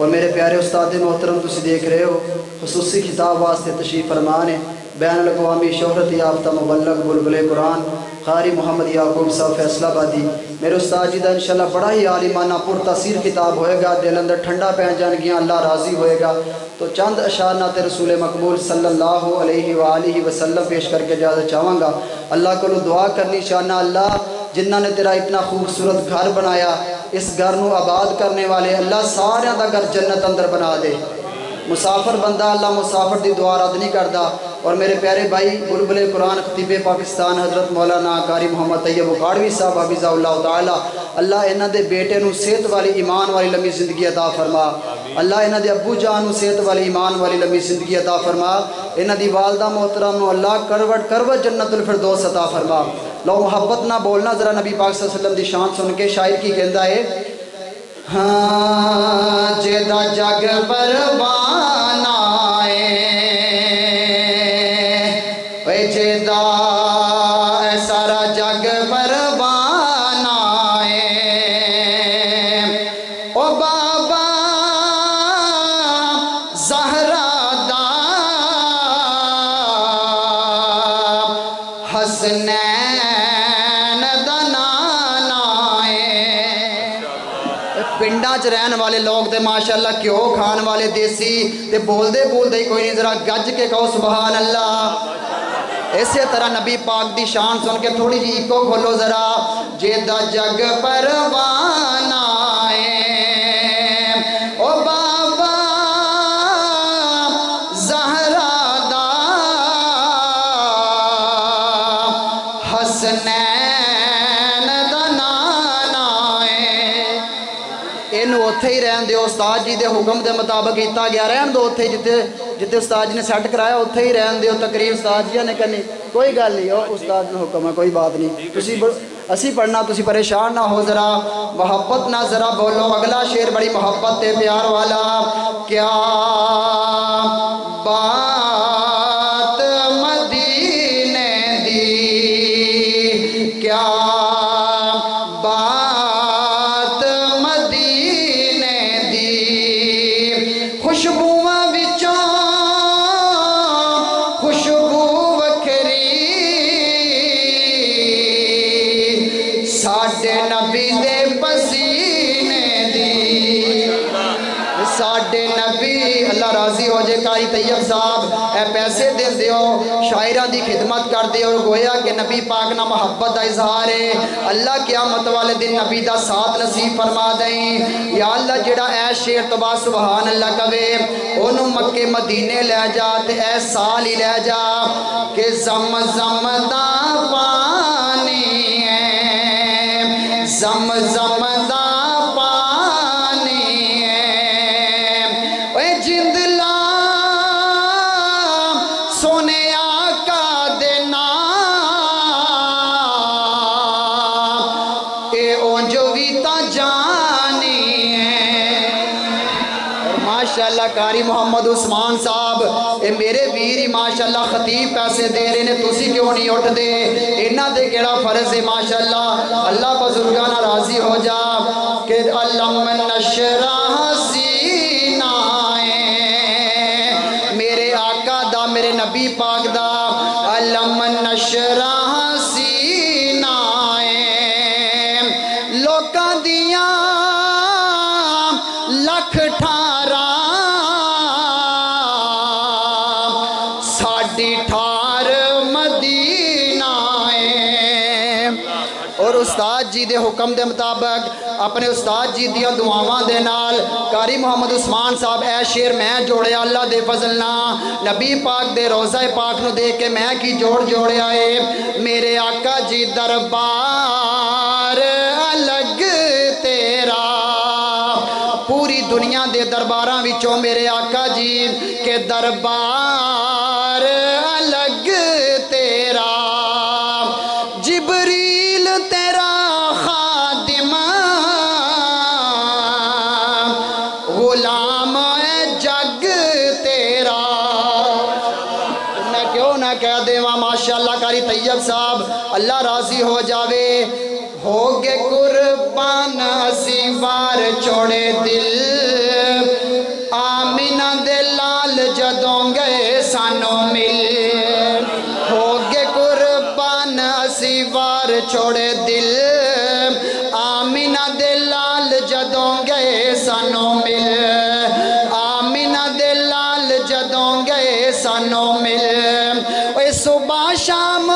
اور میرے پیارے استاد محترم تسی دیکھ رہے ہو خصوصی خطاب واسطے تشریف فرمان ہے بین الاقوامی شہرت یافتہ مبلغ بلبل قرآن قاری محمد یعقوب صاحب فیصلہ آبادی میرے استاد جی دا انشاءاللہ بڑا ہی عالمانہ پر تاثیر خطاب ہوئے گا، دل اندر ٹھنڈا پہن جان گیا، اللہ راضی ہوئے گا۔ تو چند اشعار نعت رسول مقبول صلی اللہ علیہ وآلہ وسلم پیش کر کے اجازت چاہوں گا۔ اللہ کو دعا کرنی چاہنا، اللہ جنہ نے تیرا اتنا خوبصورت گھر بنایا، اس گھر نو آباد کرنے والے اللہ سارے دا گھر جنت اندر بنا دے۔ مسافر بندہ اللہ مسافر دی دعا رد نہیں کردا۔ اور میرے پیارے بھائی بلبل قرآن خطیب پاکستان حضرت مولانا قاری محمد طیب اکاڑوی صاحب حفظہ اللہ تعالی، اللہ انہاں دے بیٹے نو صحت والی ایمان والی لمبی زندگی عطا فرما۔ اللہ انہاں دے ابو جان نو صحت والی ایمان والی لمبی زندگی عطا فرما۔ انہاں دی والدہ محترم نو اللہ کروٹ جنت الفردوس عطا فرما۔ لو محبت نہ بولنا ذرا نبی پاک صلی اللہ علیہ وسلم دی شان سن کے شاعر کی کہندا ہے، ہاں جیدہ جگ پروان آئے وے جیدہ سارا جگ پروان آئے او بابا زہرا دا حسنین دا نانا پنڈا چ رہن والے لوگ تے ماشاءاللہ کیوں کھان والے دیسی تے بول دے ہی کوئی نہیں، ذرا گج کے کہو سبحان اللہ۔ اسی طرح نبی پاک دی شان سن کے تھوڑی جی ایکو کھولو ذرا، جیدہ جگ پروان آئے او بابا زہرا دا حسنین دا نانا اینو اتھے ہی رہن دیو، استاد جی دے حکم دے مطابق کیتا گیا، رہن دو اتھے جتے استاد جی نے سیٹ کرایا اتھے ہی رہن دیو، تقریر استاد جی نے کرنی کوئی گل نہیں، استاد نے حکم ہے کوئی بات نہیں، اسی پڑھنا تسی پریشان نہ ہو، ذرا محبت نہ ذرا بولو۔ اگلا شعر بڑی محبت تے پیار والا، کیا بات مدینے دی، کیا بات مدینے دی، خوشبوواں وچوں خوشبو وکھری، ساڈے نبی دے پسینے دی، ساڈے نبی اللہ راضی ہو جے قاری طیب صاحب اے پیسے دین دیو، شاعرہ دی خدمت کر دیو، گویا کہ نبی پاک نہ محبت دا اظہار ہے، اللہ قیامت والے دن نبی دا ساتھ نصیب فرما دیں۔ یا اللہ جڑا اے شعر تو با سبحان اللہ کہے انہوں مکے مدینے لے جا تے اے سال ہی لے جا کہ زمزم دا پانی ہے، زمزم دا پانی ہے، اے جندلا سونے آقا دے نام اے اونجو بھی تا جانی ہے۔ اور ماشاءاللہ قاری محمد عثمان صاحب اے میرے ویر ہی ماشاءاللہ خطیب پیسے دے رہے نے، تسی کیوں نہیں اٹھ دے؟ انہاں دے کیڑا فرض ہے ماشاءاللہ، اللہ بزرگانہ راضی ہو جا کہ علم نشرح سینائے میرے آقا دا میرے نبی پاک دا، علم نشرح سینائے لوکاں دیاں لکھ ٹھارا ساڈی ٹھار مدینہ ہے۔ اور استاد جی دے حکم دے مطابق اپنے استاد جی دیاں دعاواں دے نال قاری محمد عثمان صاحب اے شعر میں جوڑیا اللہ دے فضل نہ، نبی پاک دے روضہ پاک نو دیکھ کے میں کی جوڑیا ہے، میرے آقا جی دربار الگ تیرا، پوری دنیا دے درباراں وچوں میرے آقا جی کے دربار الگ تیرا، جبریل تیرا خادم غلام ہے جگ تیرا۔ میں کیوں نہ کہہ دیواں ماشاءاللہ قاری طیب صاحب اللہ راضی ہو جاوے، ہوگے قربان اسی بار چھوڑے دل چھوڑے دل آمینہ دے لال جدوں گئے سانوں مل آمینہ دے لال جدوں گئے سانوں مل اے صبح شام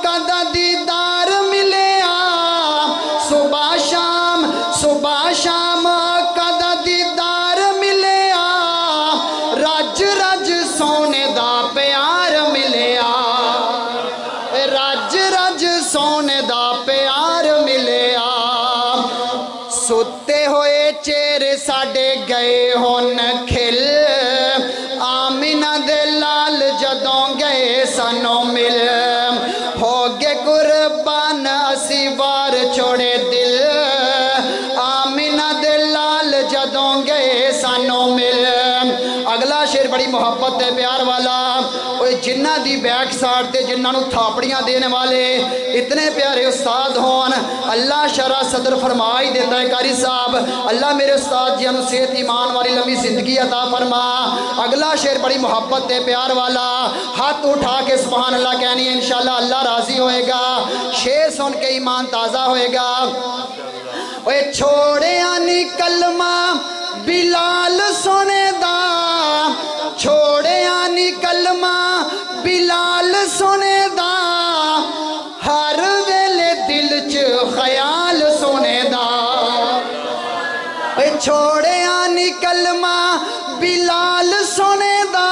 کدا دیدار ملے صبح شام کدا دیدار ملے رج رج سونے دا پیار ملے رج رج سونے دا پیار ملے ستے ہوئے چہرے ساڈے گئے ہون کھل آمینہ دے لال جدوں گئے سانوں مل ہو گے قربان اسی وار چھوڑے دل آمینہ دے لال جدوں گئے سانوں مل اگلا شعر بڑی محبت ہے پیار والا جنہ دی بیک سائٹ تے جنہ نو تھاپڑیاں دینے والے اتنے پیارے استاد ہون اللہ شرح صدر فرمائی دیتا ہے قاری صاحب اللہ میرے استاد جی انو صحت ایمان والی لمبی زندگی عطا فرما اگلا شعر بڑی محبت ہے پیار والا ہاتھ اٹھا کے سبحان اللہ کہنی ہے انشاءاللہ اللہ راضی ہوئے گا شعر سن کے ایمان تازہ ہوئے گا اے چھوڑے آنی کلمہ بلال سونے دا چھوڑے آنی کلمہ بلال سونے دا ہر ویلے دل چ خیال سونے دا اے چھوڑے آنی کلمہ بلال سونے دا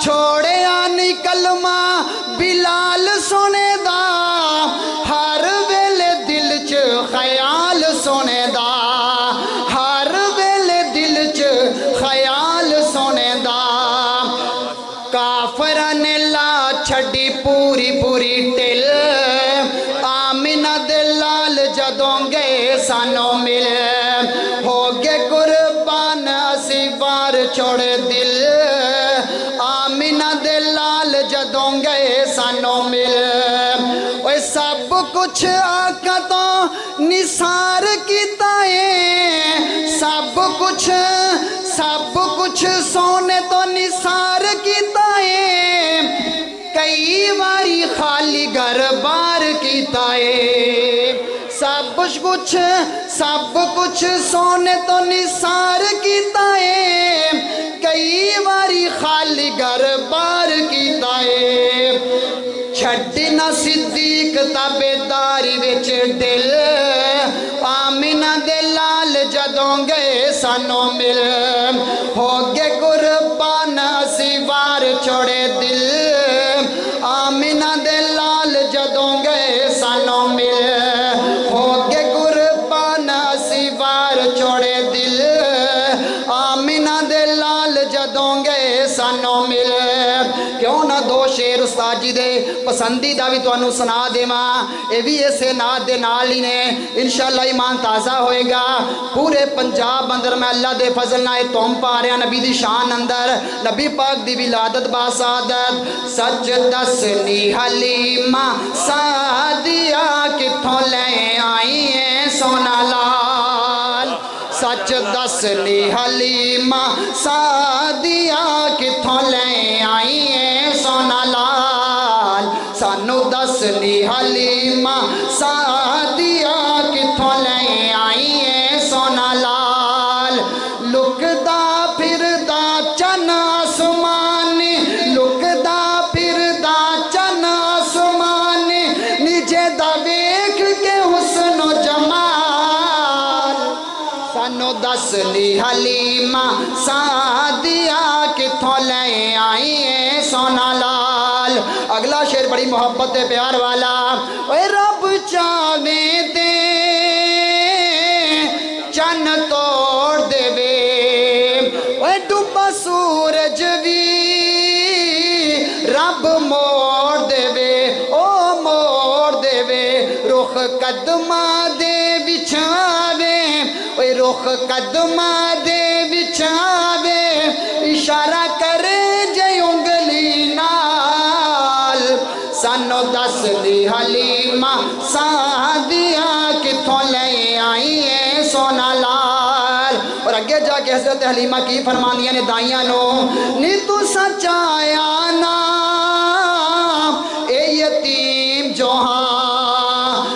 چھوڑے آنی کلمہ بلال سونے دا ہر ویلے دل چ خیال سونے دا ہر ویلے دل چ خیال سونے دا کافرہ نے لا چھڑی پوری پوری ٹل آمینہ دے لال جدوں گئے سانوں مل ہو گے قربان اسی وار چھوڑے دل آمینہ دے لال جدوں گئے سانوں مل اوہ سب کچھ آقا تو نثار کیتا ہے سب کچھ سونے تو نثار کیتا ہے کئی واری خالی گھر بار کیتا ہے سب کچھ سونے تو نثار کیتا ہے کئی واری خالی گھر بار کیتا ہے چھڑی نہ صدیق تابیداری وچ دل آمینہ دے لال جدوں گئے سانوں مل ہو گے قربان اسی وار چھوڑے دل آمینہ دے لال جدوں گئے سانوں مل ہو گے قربان اسی وار چھوڑے دل آمینہ دے لال جدوں گئے سانوں مل کیوں نہ دو شعر استاد جی دے پسندیدہ بھی تو انہوں سنا دے ماں اے بھی ایسے نات دے نال ہی نے انشاءاللہ ایمان تازہ ہوئے گا پورے پنجاب اندر میں اللہ دے فضل نہ توم پا رہے ہیں نبی دی شان اندر نبی پاک دی ولادت باسعادت سچ دسنی حلیمہ سعدیہ کتھوں لے آئی ہیں سونا لال سچ دسنی حلیمہ سعدیہ کتھوں لے آئی ہیں سونا لال سانو دسنی حلیمہ سعدیہ کتھوں لے آئی ہیں سونا لال لکدا پھردا چن آسمان لکدا پھردا چن آسمان نیچے دا ویکھ کے حسن و جمال سانو دسنی حلیمہ سعدیہ کتھوں لے آئی ہیں سونا لال اگلا شعر بڑی محبت ہے پیار والا اے رب چاہے دے چن توڑ دے وے اے ڈوبا سورج بھی رب موڑ دے وے او موڑ دے وے رخ قدمہ دے بچھاوے اے رخ قدمہ دے بچھاوے اشارہ کرے جے انگلی نال سانو دسنی حلیمہ سعدیہ کتھوں لے آئی ہیں سونا لال اور اگے جا کے حضرت حلیمہ کی فرمانیاں نے دائیاں نو نی تو سچایا نا اے یتیم جو ہاں